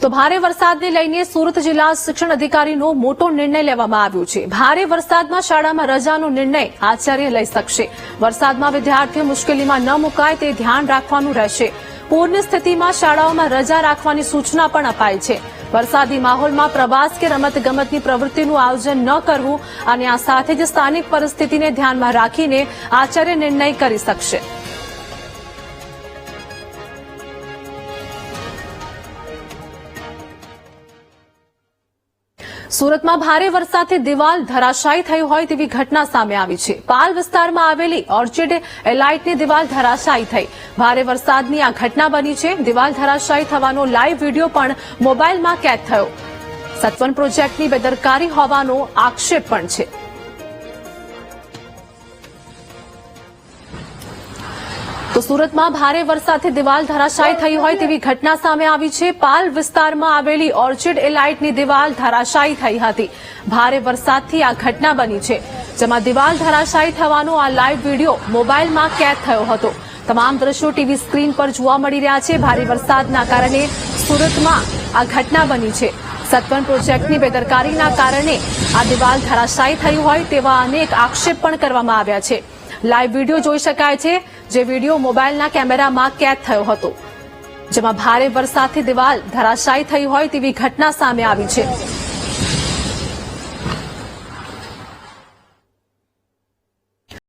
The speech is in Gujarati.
તો ભારે વરસાદને લઈને સુરત જિલ્લા શિક્ષણ અધિકારીનો મોટો નિર્ણય લેવામાં આવ્યો છે। ભારે વરસાદમાં શાળામાં રજાનો નિર્ણય આચાર્ય લઈ શકશે। વરસાદમાં વિદ્યાર્થીઓ મુશ્કેલીમાં ન મુકાય તે ધ્યાન રાખવાનું રહેશે। પૂરની સ્થિતિમાં શાળાઓમાં રજા રાખવાની સૂચના પણ અપાઈ છે। વરસાદી માહોલમાં પ્રવાસ કે રમતગમતની પ્રવૃત્તિનું આયોજન ન કરવું અને આ સાથે જ સ્થાનિક પરિસ્થિતિને ધ્યાનમાં રાખીને આચાર્ય નિર્ણય કરી શકશે। સુરતમાં ભારે વરસાદથી દિવાલ ધરાશાયી થઈ હોય તેવી ઘટના સામે આવી છે। પાલ વિસ્તારમાં આવેલી ઓર્ચિડ એલાઇટની દિવાલ ધરાશાયી થઈ। ભારે વરસાદની આ ઘટના બની છે। દિવાલ ધરાશાયી થવાનો લાઈવ વિડીયો પણ મોબાઈલમાં કેદ થયો। સત્વન પ્રોજેક્ટની બેદરકારી હોવાનો આક્ષેપ પણ છે। તો સુરતમાં ભારે વરસાદથી દિવાલ ધરાશાયી થઈ હોય તેવી ઘટના સામે આવી છે। પાલ વિસ્તારમાં આવેલી ઓર્ચિડ એલાઇટની દિવાલ ધરાશાયી થઈ હતી। ભારે વરસાદથી આ ઘટના બની છે, જેમાં દિવાલ ધરાશાયી થવાનો આ લાઈવ વિડીયો મોબાઈલમાં કેદ થયો હતો। તમામ દ્રશ્યો ટીવી સ્ક્રીન પર જોવા મળી રહ્યા છે। ભારે વરસાદના કારણે સુરતમાં આ ઘટના બની છે। સત્વન પ્રોજેક્ટની બેદરકારીના કારણે આ દિવાલ ધરાશાયી થઈ હોય તેવા અનેક આક્ષેપ પણ કરવામાં આવ્યા છે। લાઈવ વિડીયો જોઈ શકાય છે, જે વિડીયો મોબાઈલના કેમેરામાં કેદ થયો હતો, જેમાં ભારે વરસાદથી દિવાલ ધરાશાયી થઈ હોય તેવી ઘટના સામે આવી છે।